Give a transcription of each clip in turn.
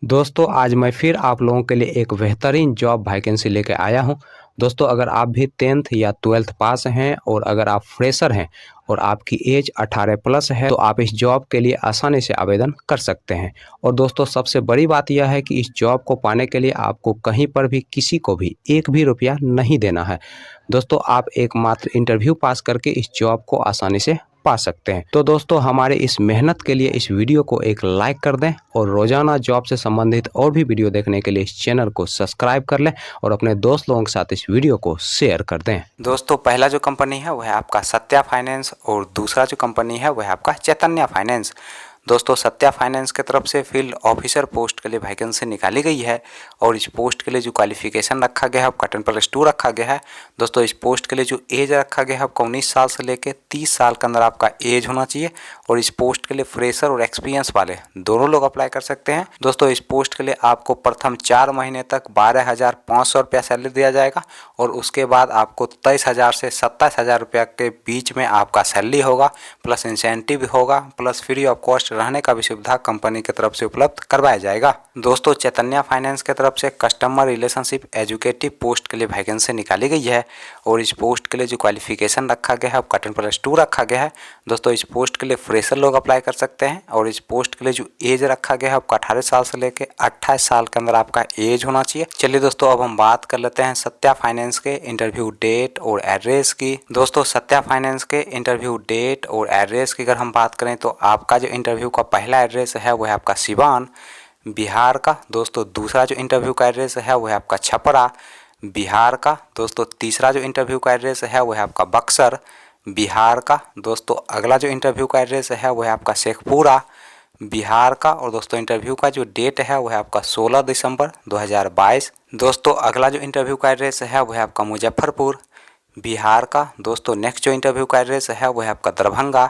दोस्तों आज मैं फिर आप लोगों के लिए एक बेहतरीन जॉब वैकेंसी लेके आया हूं। दोस्तों अगर आप भी 10th या 12th पास हैं और अगर आप फ्रेशर हैं और आपकी एज 18 प्लस है तो आप इस जॉब के लिए आसानी से आवेदन कर सकते हैं। और दोस्तों सबसे बड़ी बात यह है कि इस जॉब को पाने के लिए आपको कहीं पर भी किसी को भी एक भी रुपया नहीं देना है। दोस्तों आप एकमात्र इंटरव्यू पास करके इस जॉब को आसानी से पा सकते हैं। तो दोस्तों हमारे इस मेहनत के लिए इस वीडियो को एक लाइक कर दें और रोजाना जॉब से संबंधित और भी वीडियो देखने के लिए इस चैनल को सब्सक्राइब कर लें और अपने दोस्त लोगों के साथ इस वीडियो को शेयर कर दें। दोस्तों पहला जो कंपनी है वह है आपका सत्या फाइनेंस और दूसरा जो कंपनी है वह है आपका चैतन्य फाइनेंस। दोस्तों सत्या फाइनेंस की तरफ से फील्ड ऑफिसर पोस्ट के लिए वैकेंसी निकाली गई है और इस पोस्ट के लिए जो क्वालिफिकेशन रखा गया है आपका 10+2 रखा गया है। दोस्तों इस पोस्ट के लिए जो एज रखा गया है आपका 19 साल से लेकर 30 साल के अंदर आपका एज होना चाहिए और इस पोस्ट के लिए फ्रेशर और एक्सपीरियंस वाले दोनों लोग अप्लाई कर सकते हैं। दोस्तों इस पोस्ट के लिए आपको प्रथम 4 महीने तक 12,500 रुपया सैलरी दिया जाएगा और उसके बाद आपको 23,000 से 27,000 रुपया के बीच में आपका सैलरी होगा, प्लस इंसेंटिव होगा, प्लस फ्री ऑफ कॉस्ट रहने का भी सुविधा कंपनी की तरफ से उपलब्ध करवाया जाएगा। दोस्तों चैतन्य फाइनेंस की तरफ से कस्टमर रिलेशनशिप एजुकेटिव पोस्ट के लिए वैकेंसी निकाली गई है और इस पोस्ट के लिए जो क्वालिफिकेशन रखा गया है आपका 10+2 रखा गया है। दोस्तों इस पोस्ट के लिए फ्रेशर लोग अप्लाई कर सकते हैं और इस पोस्ट के लिए जो एज रखा गया है आपका 18 साल से लेकर 28 साल के अंदर आपका एज होना चाहिए। चलिए दोस्तों अब हम बात कर लेते हैं सत्या फाइनेंस के इंटरव्यू डेट और एड्रेस की। दोस्तों सत्या फाइनेंस के इंटरव्यू डेट और एड्रेस की अगर हम बात करें तो आपका जो इंटरव्यू का पहला एड्रेस है वह है आपका सिवान बिहार का। दोस्तों दूसरा जो इंटरव्यू का एड्रेस है वह है आपका छपरा बिहार का। दोस्तों तीसरा जो इंटरव्यू का एड्रेस है वह है आपका बक्सर बिहार का। दोस्तों अगला जो इंटरव्यू का एड्रेस है वह है आपका शेखपुरा बिहार का। और दोस्तों इंटरव्यू का जो डेट है वह है आपका 16 दिसंबर 2022। दोस्तों अगला जो इंटरव्यू का एड्रेस है वह है आपका मुजफ्फरपुर बिहार का। दोस्तों नेक्स्ट जो इंटरव्यू का एड्रेस है वह है आपका दरभंगा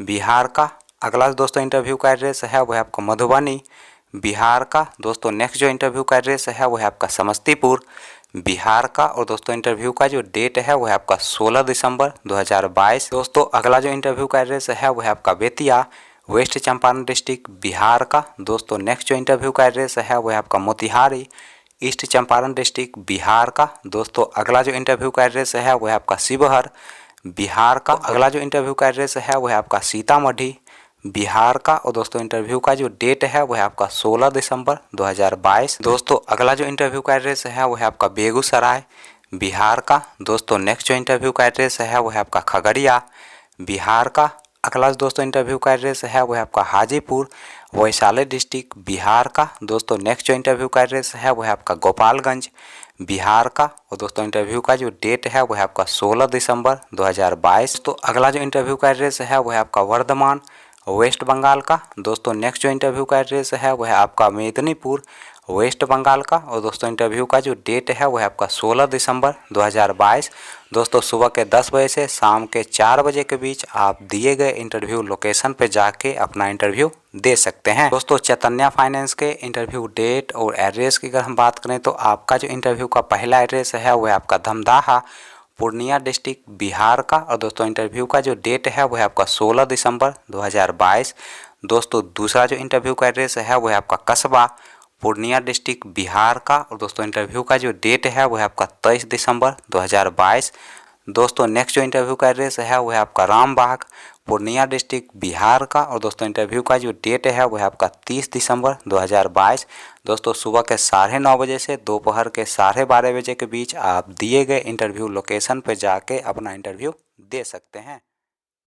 बिहार का। अगला दोस्तों इंटरव्यू का एड्रेस है वह है आपका मधुबनी बिहार का। दोस्तों नेक्स्ट जो इंटरव्यू का एड्रेस है वह है आपका समस्तीपुर बिहार का। और दोस्तों इंटरव्यू का जो डेट है वह है आपका 16 दिसंबर 2022। दोस्तों अगला जो इंटरव्यू का एड्रेस है वह है आपका बेतिया वेस्ट चंपारण डिस्ट्रिक्ट बिहार का। दोस्तों नेक्स्ट जो इंटरव्यू का एड्रेस है वह है आपका मोतिहारी ईस्ट चंपारण डिस्ट्रिक्ट बिहार का। दोस्तों अगला जो इंटरव्यू का एड्रेस है वह है आपका शिवहर बिहार का। अगला जो इंटरव्यू का एड्रेस है वह है आपका सीतामढ़ी बिहार का। और दोस्तों इंटरव्यू का जो डेट है वह है आपका 16 दिसंबर 2022। दोस्तों अगला जो इंटरव्यू का एड्रेस है वह है आपका बेगूसराय बिहार का। दोस्तों नेक्स्ट जो इंटरव्यू का एड्रेस है वह है आपका खगड़िया बिहार का। अगला दोस्तों इंटरव्यू का एड्रेस है वह है आपका हाजीपुर वैशाली डिस्ट्रिक्ट बिहार का। दोस्तों नेक्स्ट जो इंटरव्यू का एड्रेस है वह है आपका गोपालगंज बिहार का। और दोस्तों इंटरव्यू का जो डेट है वह है आपका 16 दिसंबर 2022। तो अगला जो इंटरव्यू का एड्रेस है वह है आपका वर्धमान वेस्ट बंगाल का। दोस्तों नेक्स्ट जो इंटरव्यू का एड्रेस है वह है आपका मेदिनीपुर वेस्ट बंगाल का। और दोस्तों इंटरव्यू का जो डेट है वह है आपका 16 दिसंबर 2022। दोस्तों सुबह के 10 बजे से शाम के 4 बजे के बीच आप दिए गए इंटरव्यू लोकेशन पे जाके अपना इंटरव्यू दे सकते हैं। दोस्तों चैतन्य फाइनेंस के इंटरव्यू डेट और एड्रेस की अगर हम बात करें तो आपका जो इंटरव्यू का पहला एड्रेस है वह आपका धमदाहा पूर्णिया डिस्ट्रिक्ट बिहार का। और दोस्तों इंटरव्यू का जो डेट है वह आपका 16 दिसंबर 2022। दोस्तों दूसरा जो इंटरव्यू का एड्रेस है वह आपका कसबा पूर्णिया डिस्ट्रिक्ट बिहार का। और दोस्तों इंटरव्यू का जो डेट है वह आपका 23 दिसंबर 2022। दोस्तों नेक्स्ट जो इंटरव्यू का एड्रेस है वह आपका रामबाग पूर्णिया डिस्ट्रिक्ट बिहार का। और दोस्तों इंटरव्यू का जो डेट है वह आपका 30 दिसंबर 2022। दोस्तों सुबह के 9:30 बजे से दोपहर के 12:30 बजे के बीच आप दिए गए इंटरव्यू लोकेशन पर जाके अपना इंटरव्यू दे सकते हैं।